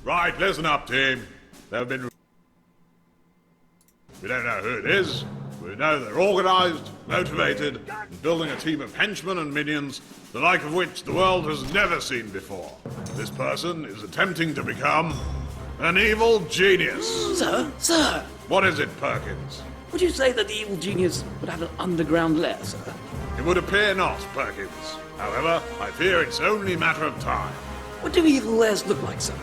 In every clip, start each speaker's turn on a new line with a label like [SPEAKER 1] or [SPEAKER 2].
[SPEAKER 1] Right, listen up, team. There have been... We don't know who it is. We know they're organized, motivated, and building a team of henchmen and minions, the like of which the world has never seen before. This person is attempting to become an evil genius.
[SPEAKER 2] Sir,
[SPEAKER 1] What is it, Perkins?
[SPEAKER 2] would you say that the evil genius would have an underground lair, sir?
[SPEAKER 1] It would appear not, Perkins. However, I fear it's only a matter of time.
[SPEAKER 2] What do evil lairs look like, sir?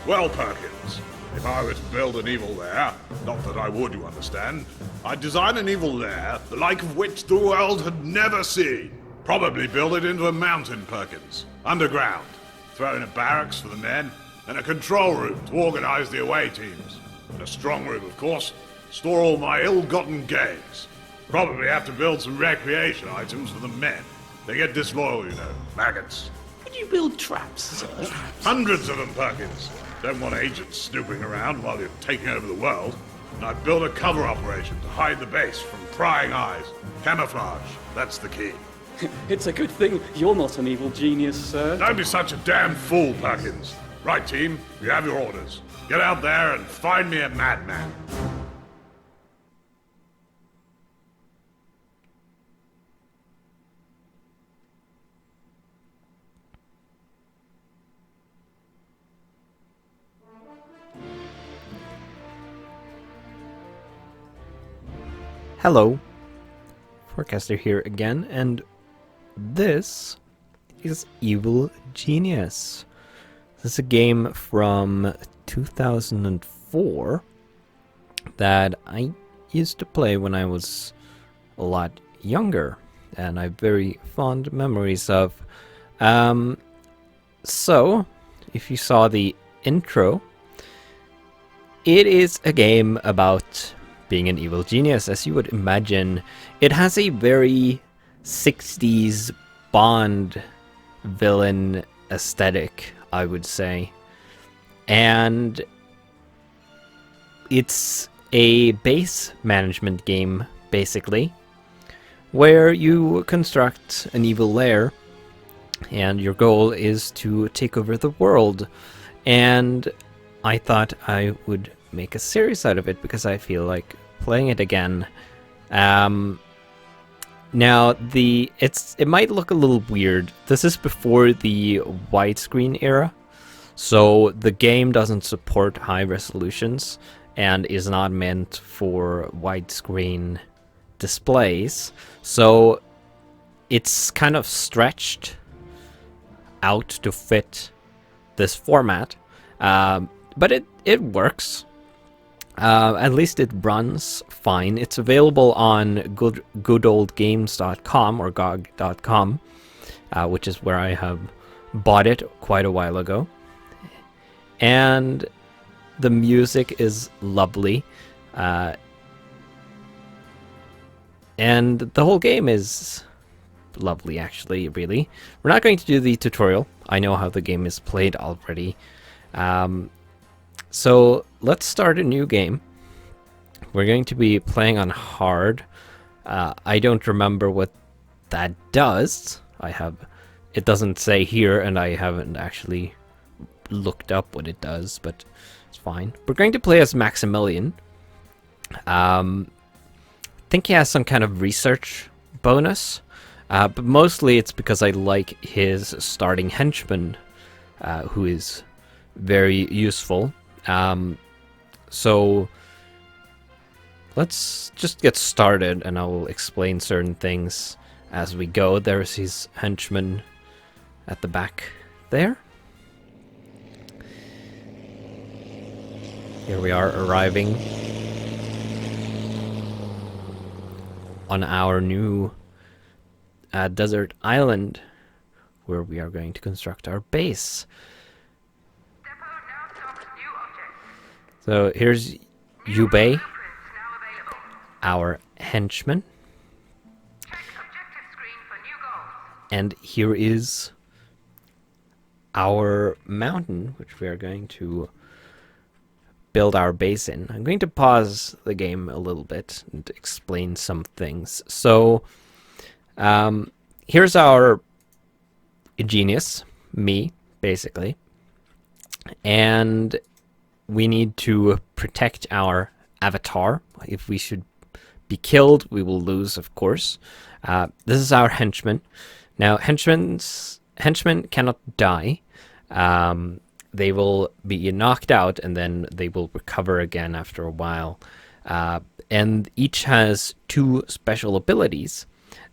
[SPEAKER 1] Well, Perkins, if I were to build an evil lair, not that I would, you understand, I'd design an evil lair the like of which the world had never seen. Probably build it into a mountain, Perkins, underground. Throw in a barracks for the men, and a control room to organize the away teams. And a strong room, of course, store all my ill-gotten gains. Probably have to build some recreation items for the men. They get disloyal, you know, maggots.
[SPEAKER 2] Would you build traps, sir?
[SPEAKER 1] Hundreds of them, Perkins. Don't want agents snooping around while you're taking over the world. And I've built a cover operation to hide the base from prying eyes. Camouflage, that's the key.
[SPEAKER 2] It's a good thing you're not an evil genius, sir.
[SPEAKER 1] Don't be such a damn fool, Perkins. Right, team, you have your orders. Get out there and find me a madman.
[SPEAKER 3] Hello, Forecaster here again, and this is Evil Genius. This is a game from 2004 that I used to play when I was a lot younger, and I have very fond memories of. So, if you saw the intro, it is a game about being an evil genius, as you would imagine. It has a very 60s Bond villain aesthetic, I would say. And it's a base management game, basically, where you construct an evil lair, and your goal is to take over the world. And I thought I would make a series out of it because I feel like playing it again. Now it might look a little weird. This is before the widescreen era, so the game doesn't support high resolutions and is not meant for widescreen displays. So it's kind of stretched out to fit this format, but it works. At least it runs fine. It's available on goodoldgames.com or GOG.com, which is where I have bought it quite a while ago. And the music is lovely. And the whole game is lovely, actually, really. We're not going to do the tutorial. I know how the game is played already. So let's start a new game. We're going to be playing on hard. I don't remember what that does. It doesn't say here, and I haven't actually looked up what it does, but it's fine. We're going to play as Maximilian. I think he has some kind of research bonus, but mostly it's because I like his starting henchman, who is very useful. So let's just get started, and I will explain certain things as we go. There's his henchman at the back there. Here we are arriving on our new desert island, where we are going to construct our base. So here's Yubei, our henchman. And here is our mountain, which we are going to build our base in. I'm going to pause the game a little bit and explain some things. So here's our genius, me, basically. And we need to protect our avatar. If we should be killed, we will lose, of course. This is our henchman. Now, henchmen cannot die. They will be knocked out, and then they will recover again after a while. And each has 2 special abilities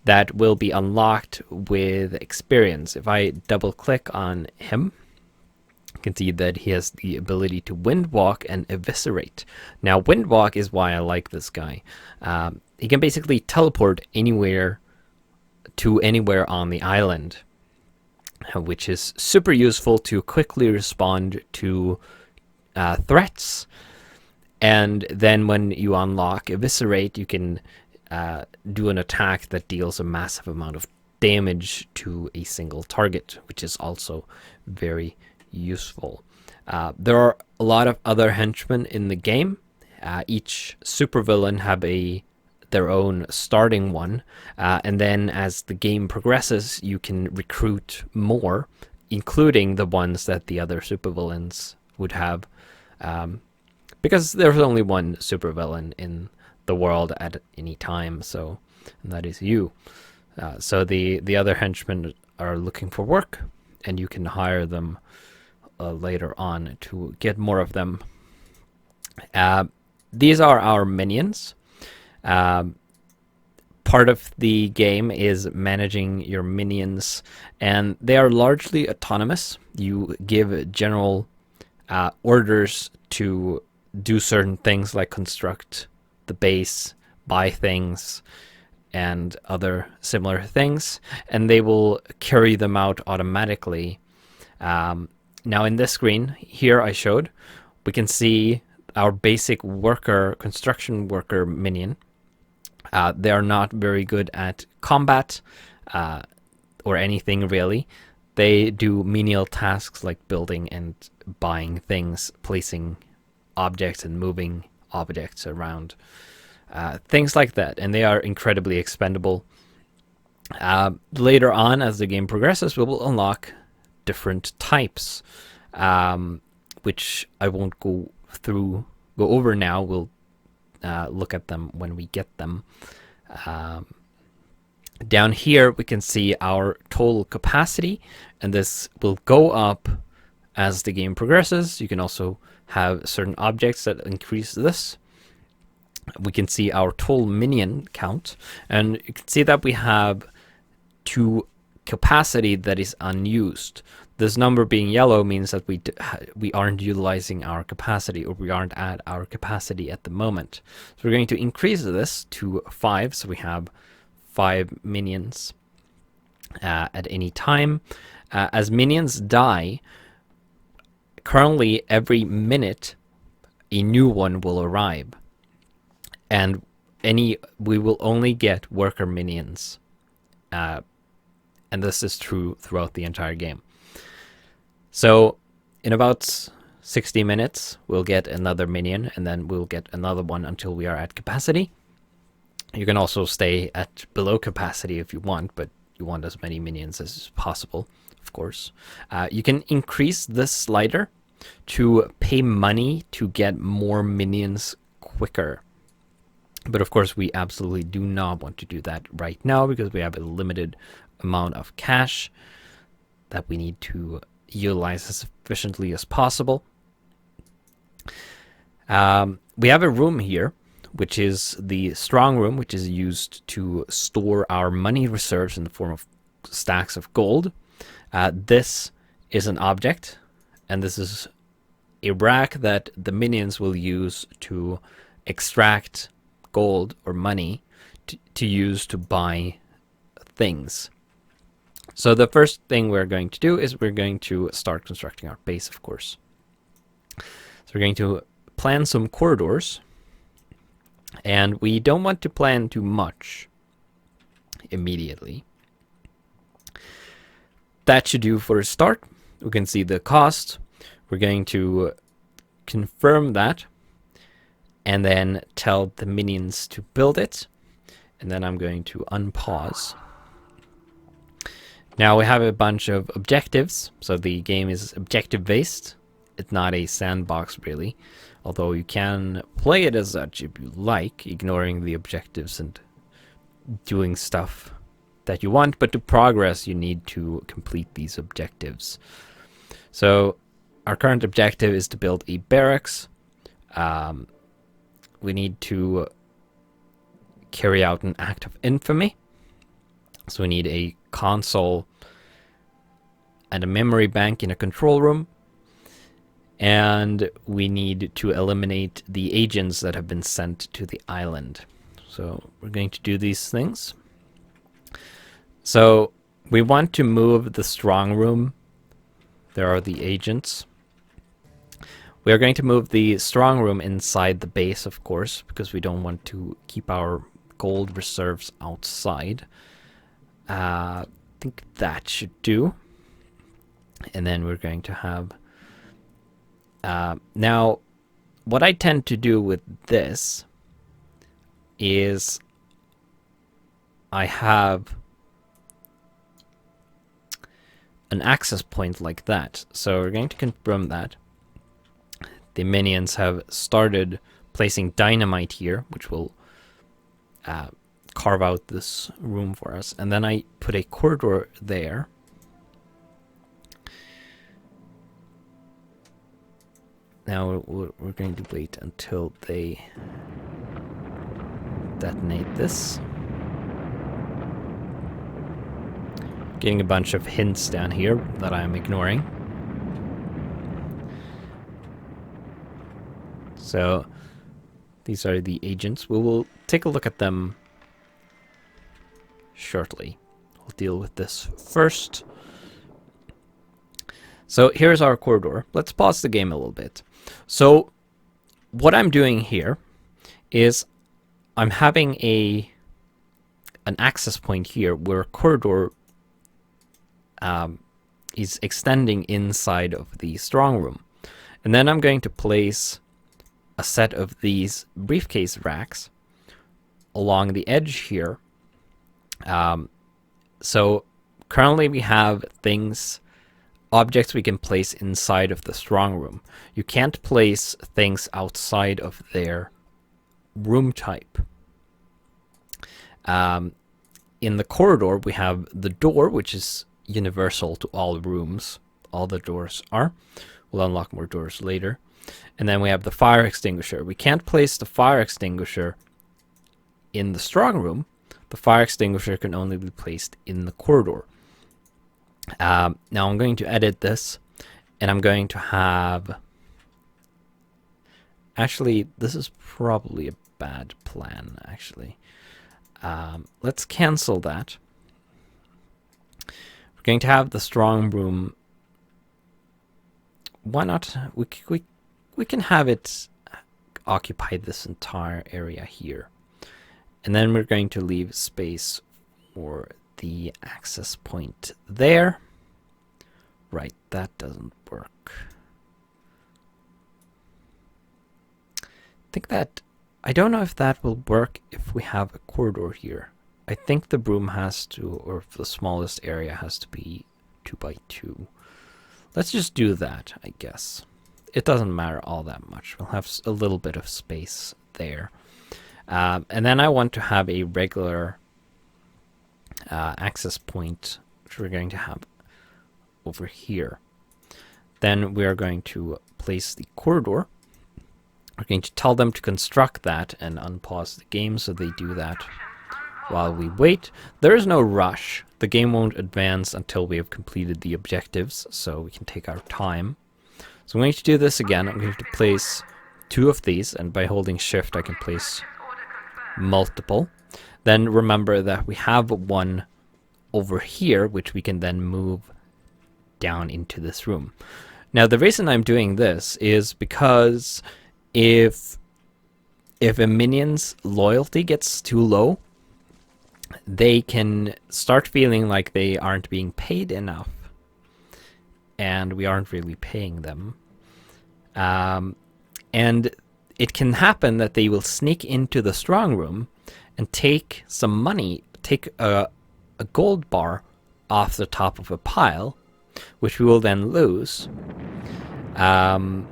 [SPEAKER 3] that will be unlocked with experience. If I double-click on him, you can see that he has the ability to Windwalk and Eviscerate. Now, Windwalk is why I like this guy. He can basically teleport anywhere to anywhere on the island, which is super useful to quickly respond to threats. And then when you unlock Eviscerate, you can do an attack that deals a massive amount of damage to a single target, which is also very useful. There are a lot of other henchmen in the game. Each supervillain have their own starting one, and then as the game progresses, you can recruit more, including the ones that the other supervillains would have, because there's only one supervillain in the world at any time, and that is you. So the other henchmen are looking for work, and you can hire them later on to get more of them. These are our minions. Part of the game is managing your minions, and they are largely autonomous. You give general orders to do certain things like construct the base, buy things, and other similar things, and they will carry them out automatically. Now in this screen here I showed, we can see our basic worker, construction worker minion. They are not very good at combat or anything really. They do menial tasks like building and buying things, placing objects and moving objects around, things like that, and they are incredibly expendable. Later on, as the game progresses, we will unlock different types, which I won't go over now. We'll look at them when we get them. Down here we can see our total capacity, and this will go up as the game progresses. You can also have certain objects that increase this. We can see our total minion count, and you can see that we have 2 capacity that is unused. This number being yellow means that we aren't utilizing our capacity, or we aren't at our capacity at the moment. So we're going to increase this to 5, so we have 5 minions at any time. As minions die, currently every minute a new one will arrive, and we will only get worker minions, and this is true throughout the entire game. So in about 60 minutes we'll get another minion, and then we'll get another one until we are at capacity. You can also stay at below capacity if you want, but you want as many minions as possible, of course. You can increase this slider to pay money to get more minions quicker. But of course we absolutely do not want to do that right now, because we have a limited amount of cash that we need to utilize as efficiently as possible. We have a room here, which is the strong room, which is used to store our money reserves in the form of stacks of gold. This is an object, and this is a rack that the minions will use to extract gold or money to use to buy things. So the first thing we're going to do is we're going to start constructing our base, of course. So we're going to plan some corridors, and we don't want to plan too much immediately. That should do for a start. We can see the cost. We're going to confirm that, and then tell the minions to build it, and then I'm going to unpause. Now we have a bunch of objectives, so the game is objective based. it's not a sandbox really, although you can play it as such if you like, ignoring the objectives and doing stuff that you want, but to progress you need to complete these objectives. So our current objective is to build a barracks. We need to carry out an act of infamy. So we need a console and a memory bank in a control room. And we need to eliminate the agents that have been sent to the island. So we're going to do these things. So we want to move the strong room. There are the agents. We are going to move the strong room inside the base, of course, because we don't want to keep our gold reserves outside. I think that should do. And then we're going to have... now, what I tend to do with this is I have an access point like that. So we're going to confirm that. The minions have started placing dynamite here, which will carve out this room for us. And then I put a corridor there. Now we're going to wait until they detonate this. Getting a bunch of hints down here that I'm ignoring. So these are the agents. We will take a look at them shortly. We'll deal with this first. So here's our corridor. Let's pause the game a little bit. So what I'm doing here is I'm having an access point here where a corridor is extending inside of the strong room. And then I'm going to place a set of these briefcase racks along the edge here. So currently we have objects we can place inside of the strong room. You can't place things outside of their room type. In the corridor, we have the door, which is universal to all rooms. All the doors are. We'll unlock more doors later. And then we have the fire extinguisher. We can't place the fire extinguisher in the strong room. The fire extinguisher can only be placed in the corridor. Now I'm going to edit this, and I'm going to have... Actually, this is probably a bad plan, actually. Let's cancel that. We're going to have the strong room... Why not? We can have it occupy this entire area here. And then we're going to leave space for the access point there. Right, that doesn't work. I don't know if that will work if we have a corridor here. I think the broom has to, or the smallest area has to be 2 by 2. Let's just do that, I guess. It doesn't matter all that much. We'll have a little bit of space there. And then I want to have a regular access point, which we're going to have over here. Then we are going to place the corridor. We're going to tell them to construct that and unpause the game so they do that while we wait. There is no rush. The game won't advance until we have completed the objectives, so we can take our time. So I'm going to do this again. I'm going to place 2 of these, and by holding shift I can place multiple. Then remember that we have one over here, which we can then move down into this room. Now the reason I'm doing this is because if a minion's loyalty gets too low, they can start feeling like they aren't being paid enough, and we aren't really paying them. And it can happen that they will sneak into the strong room and take some money, take a gold bar off the top of a pile, which we will then lose. And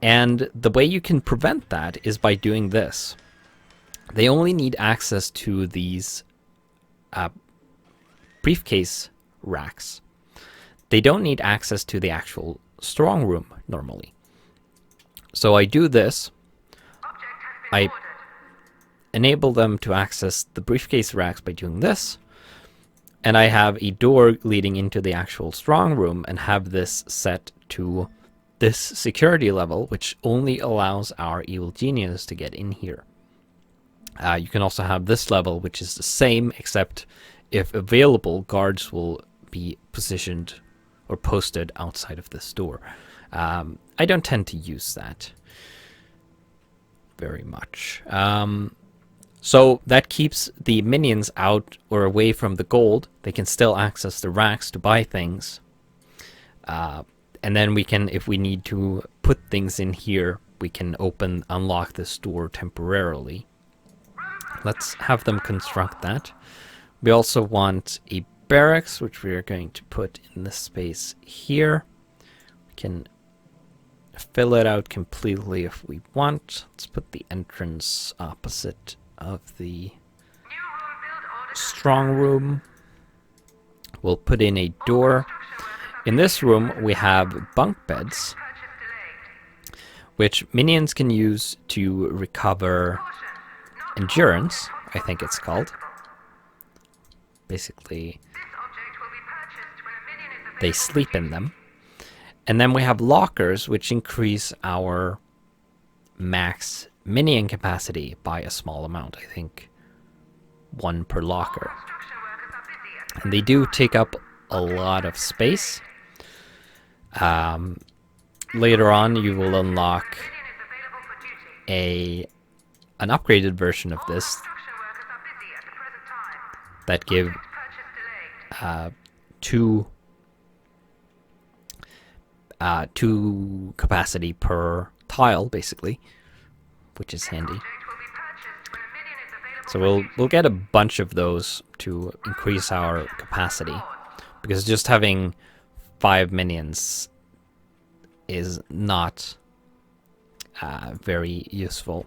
[SPEAKER 3] the way you can prevent that is by doing this. They only need access to these briefcase racks. They don't need access to the actual strong room normally. So I do this. I enable them to access the briefcase racks by doing this. And I have a door leading into the actual strong room and have this set to this security level, which only allows our evil genius to get in here. You can also have this level, which is the same, except if available, guards will be positioned or posted outside of this door. I don't tend to use that very much. So that keeps the minions out or away from the gold. They can still access the racks to buy things. And then we can, if we need to put things in here, we can unlock this door temporarily. Let's have them construct that. We also want a barracks, which we are going to put in this space here. We can fill it out completely if we want. Let's put the entrance opposite of the strong room. We'll put in a door. In this room, we have bunk beds, which minions can use to recover endurance, I think it's called. Basically, they sleep in them. And then we have lockers, which increase our max minion capacity by a small amount. I think 1 per locker. And they do take up a lot of space. Later on, you will unlock an upgraded version of this that give 2 capacity per tile, basically, which is handy. So we'll get a bunch of those to increase our capacity, because just having 5 minions is not very useful.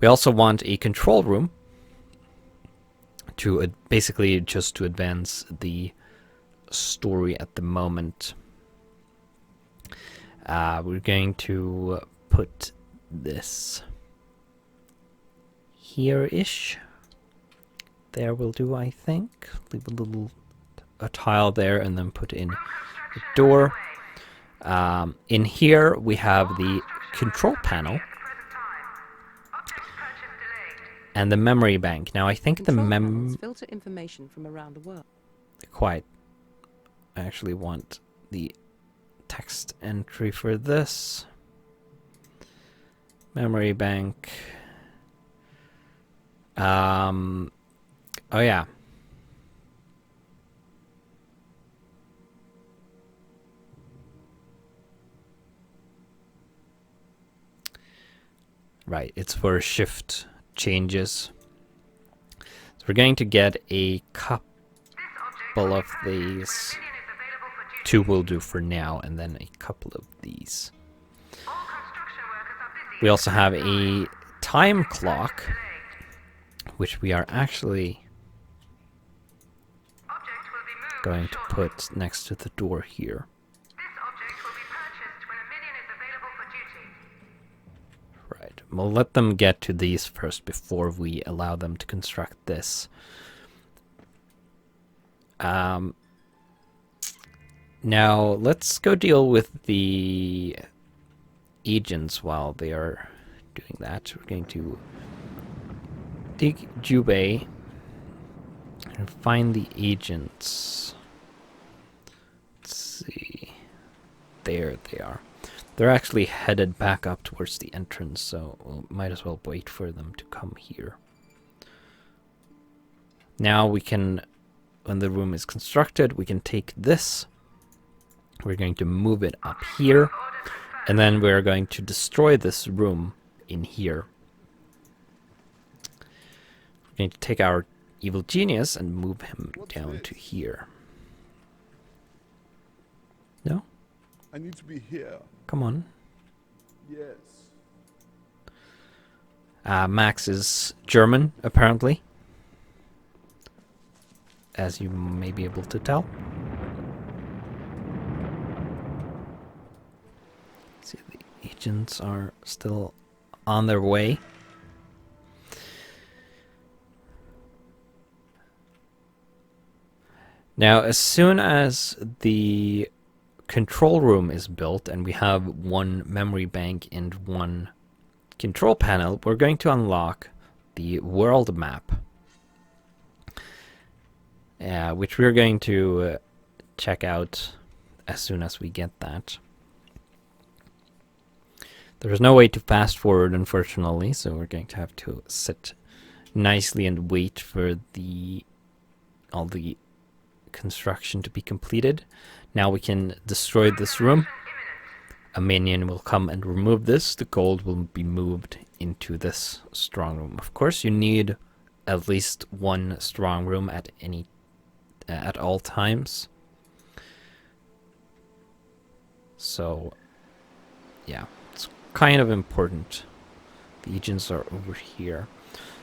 [SPEAKER 3] We also want a control room to basically just to advance the story at the moment. We're going to put this here-ish. There will do, I think. Leave a tile there and then put in a door. In here we have the control panel and the memory bank. Now I think the
[SPEAKER 4] filter information from around the world.
[SPEAKER 3] Quite. I actually want the text entry for this. Memory bank. Oh yeah. Right, it's for shift changes. So we're going to get a couple of these. 2 will do for now, and then a couple of these. We also have a time clock, which we are actually going to put next to the door here. Right, we'll let them get to these first before we allow them to construct this. Now, let's go deal with the agents while they are doing that. We're going to dig Jubei and find the agents. Let's see. There they are. They're actually headed back up towards the entrance, so we might as well wait for them to come here. Now we can, when the room is constructed, we can take this. We're going to move it up here, and then we're going to destroy this room in here. We're going to take our evil genius and move him down to here. No?
[SPEAKER 5] I need to be here.
[SPEAKER 3] Come on.
[SPEAKER 5] Yes.
[SPEAKER 3] Max is German, apparently. As you may be able to tell. See, the agents are still on their way. Now, as soon as the control room is built and we have one memory bank and one control panel, we're going to unlock the world map, which we're going to check out as soon as we get that. There's no way to fast forward, unfortunately, so we're going to have to sit nicely and wait for all the construction to be completed. Now we can destroy this room. A minion will come and remove this. The gold will be moved into this strong room. Of course, you need at least one strong room at all times. So, yeah, it's kind of important. The agents are over here.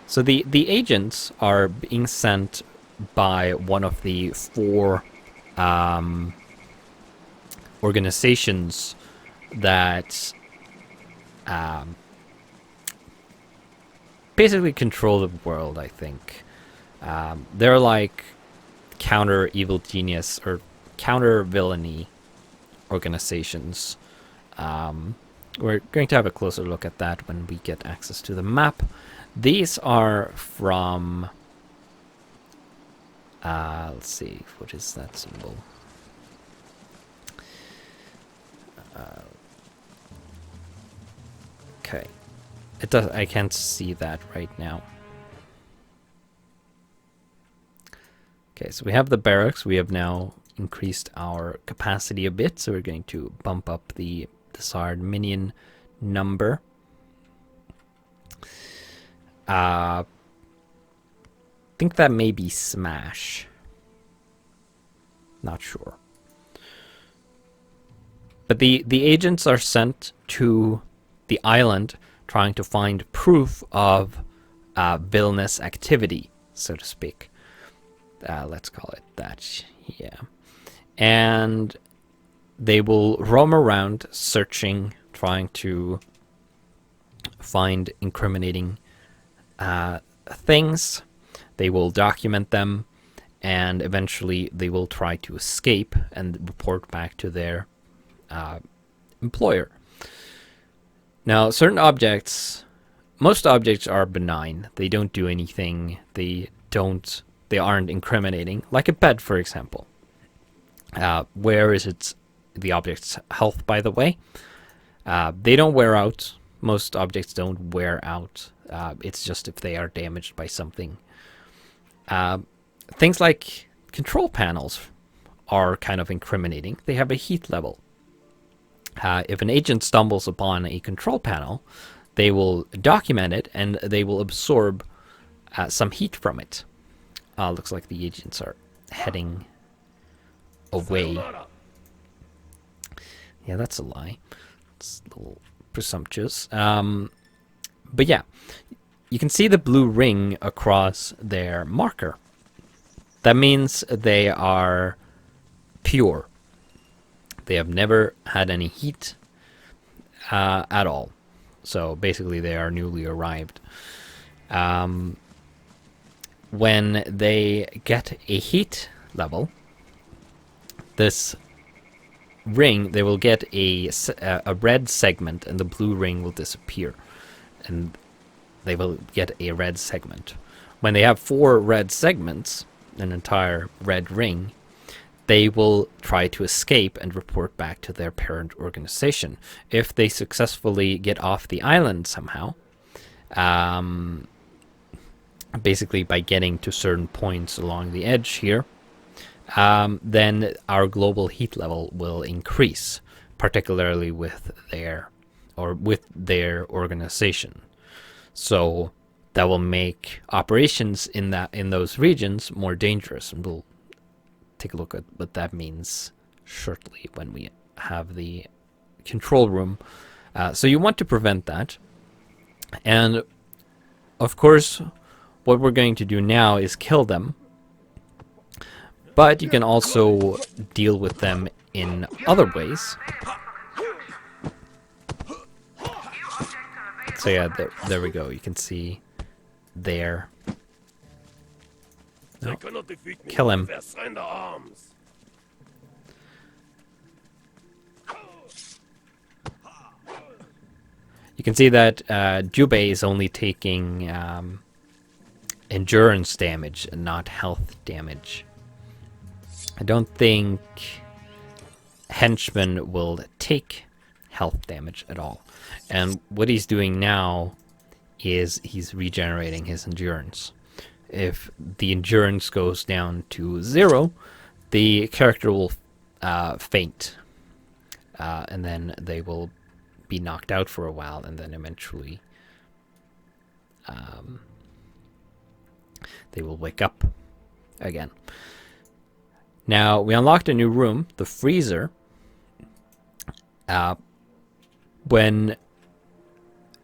[SPEAKER 3] So the agents are being sent by one of the 4 organizations that basically control the world, I think. They're like counter evil genius or counter villainy organizations. We're going to have a closer look at that when we get access to the map. These are from let's see, what is that symbol? Okay, I can't see that right now. Okay, so we have the barracks. We have now increased our capacity a bit, so we're going to bump up the desired minion number. I think that may be Smash. Not sure. But the agents are sent to the island trying to find proof of villainous activity, so to speak. Let's call it that, yeah. And they will roam around searching, trying to find incriminating things. They will document them, and eventually they will try to escape and report back to their employer. Now, certain objects, most objects are benign. They don't do anything. They aren't incriminating. Like a bed, for example. Where is the object's health, by the way? They don't wear out. Most objects don't wear out. It's just if they are damaged by something. Things like control panels are kind of incriminating. They have a heat level. If an agent stumbles upon a control panel, they will document it and they will absorb some heat from it. Looks like the agents are heading away. Yeah, that's a lie. It's a little presumptuous. But yeah, you can see the blue ring across their marker. That means they are pure. They have never had any heat at all. So basically they are newly arrived. When they get a heat level, this ring, they will get a red segment and the blue ring will disappear. And they will get a red segment. When they have 4 red segments, an entire red ring, they will try to escape and report back to their parent organization. If they successfully get off the island somehow, basically by getting to certain points along the edge here, then our global heat level will increase, particularly with their organization. So that will make operations in those regions more dangerous, and we'll take a look at what that means shortly when we have the control room. So you want to prevent that. And of course, what we're going to do now is kill them. But you can also deal with them in other ways. So yeah, there we go. You can see there. No. Kill him. You can see that Jubei is only taking endurance damage and not health damage. I don't think Henchman will take health damage at all. And what he's doing now is he's regenerating his endurance. If the endurance goes down to 0, the character will faint. And then they will be knocked out for a while, and then eventually they will wake up again. Now, we unlocked a new room, the freezer. When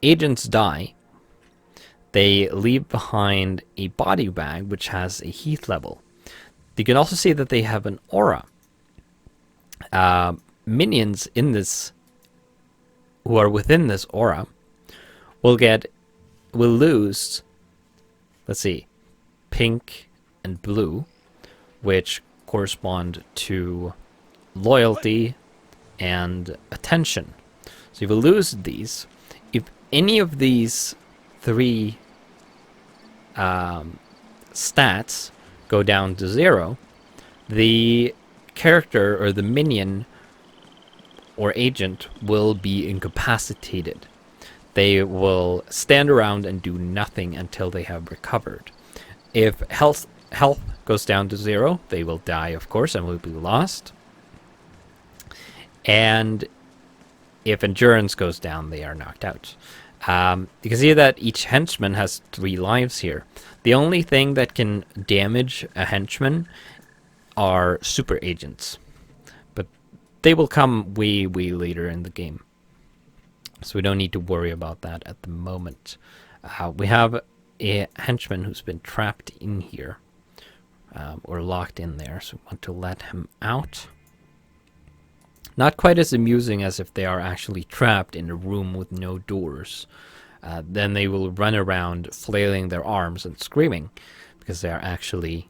[SPEAKER 3] agents die, they leave behind a body bag which has a heat level. You can also see that they have an aura. Minions in this, who are within this aura, will lose, let's see, pink and blue, which correspond to loyalty and attention. So you will lose these. If any of these 3 stats go down to 0, the character or the minion or agent will be incapacitated. They will stand around and do nothing until they have recovered. If health goes down to 0, they will die, of course, and will be lost. And if endurance goes down, they are knocked out. You can see that each henchman has 3 lives here. The only thing that can damage a henchman are super agents. But they will come way, way later in the game. So we don't need to worry about that at the moment. We have a henchman who's been trapped in here. Or locked in there, so we want to let him out. Not quite as amusing as if they are actually trapped in a room with no doors. Then they will run around flailing their arms and screaming because they are actually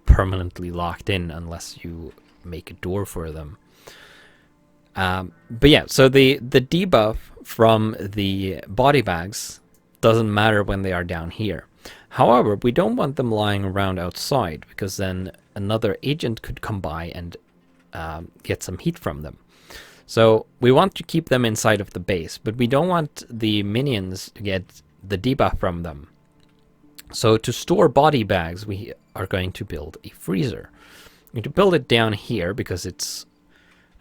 [SPEAKER 3] permanently locked in unless you make a door for them. But yeah, so the debuff from the body bags doesn't matter when they are down here. However, we don't want them lying around outside because then another agent could come by and get some heat from them. So we want to keep them inside of the base, but we don't want the minions to get the debuff from them. So to store body bags, we are going to build a freezer. We're going to build it down here because it's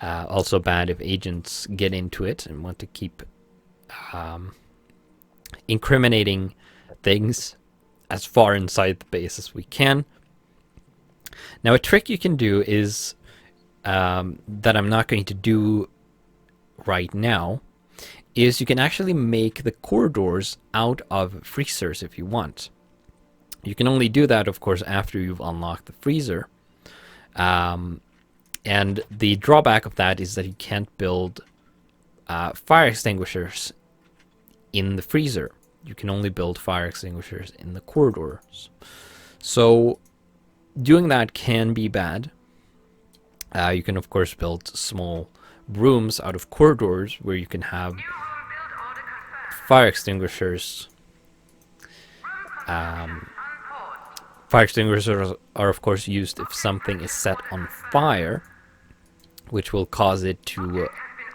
[SPEAKER 3] also bad if agents get into it and want to keep incriminating things as far inside the base as we can. Now, a trick you can do is that I'm not going to do right now is you can actually make the corridors out of freezers if you want. You can only do that, of course, after you've unlocked the freezer. And the drawback of that is that you can't build fire extinguishers in the freezer. You can only build fire extinguishers in the corridors. So doing that can be bad. You can, of course, build small rooms out of corridors where you can have fire extinguishers. Fire extinguishers are, of course, used if something is set on fire, which will cause it to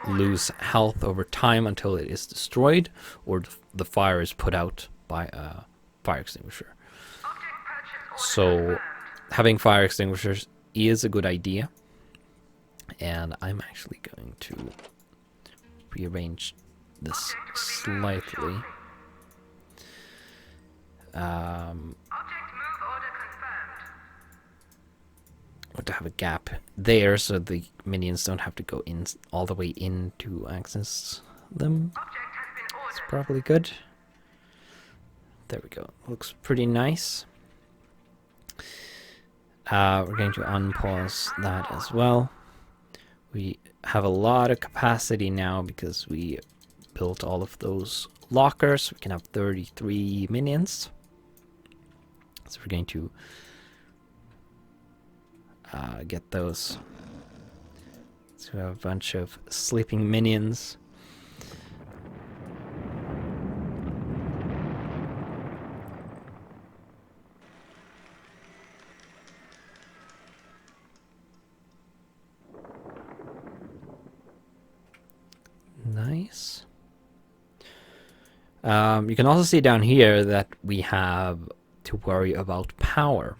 [SPEAKER 3] lose health over time until it is destroyed, or the fire is put out by a fire extinguisher. So having fire extinguishers is a good idea. And I'm actually going to rearrange this slightly. to have a gap there so the minions don't have to go in all the way in to access them. It's probably good. There we go. Looks pretty nice. We're going to unpause that as well. We have a lot of capacity now because we built all of those lockers. We can have 33 minions. So we're going to get those. So we have a bunch of sleeping minions. Nice. You can also see down here that we have to worry about power.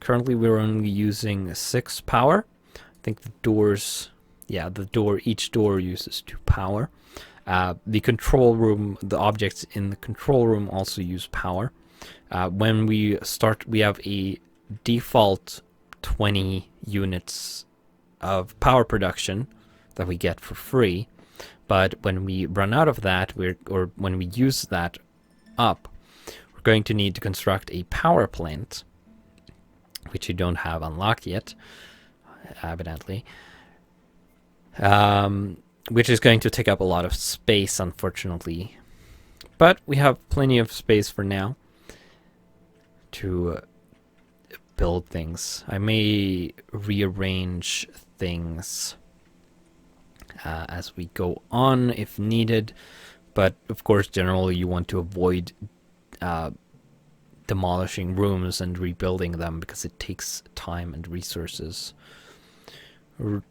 [SPEAKER 3] Currently we're only using 6 power. I think the doors, yeah, each door uses 2 power. The control room, the objects in the control room also use power. When we start, we have a default 20 units of power production that we get for free. But when we run out of that, or when we use that up, we're going to need to construct a power plant, which you don't have unlocked yet, evidently, which is going to take up a lot of space, unfortunately. But we have plenty of space for now to build things. I may rearrange things as we go on if needed, but of course generally you want to avoid demolishing rooms and rebuilding them because it takes time and resources. We're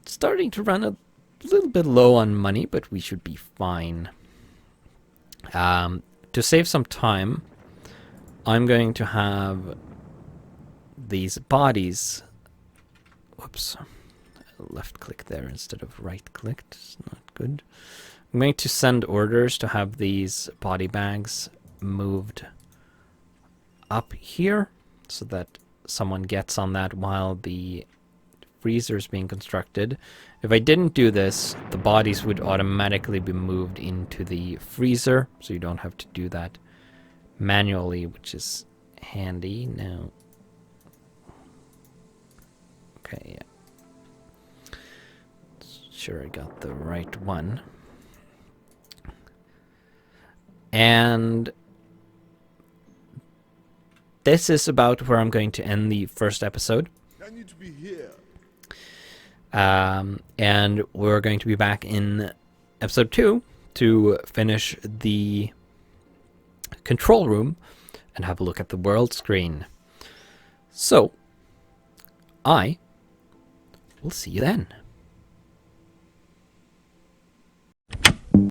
[SPEAKER 3] starting to run a little bit low on money, but we should be fine. To save some time, I'm going to have these bodies, whoops, left click there instead of right clicked. It's not good. I'm going to send orders to have these body bags moved up here so that someone gets on that while the freezer is being constructed. If I didn't do this, the bodies would automatically be moved into the freezer, so you don't have to do that manually, which is handy. Now, okay, yeah. Sure I got the right one. And this is about where I'm going to end the first episode.
[SPEAKER 5] I need to be here.
[SPEAKER 3] And we're going to be back in episode 2 to finish the control room and have a look at the world screen. So, I will see you then.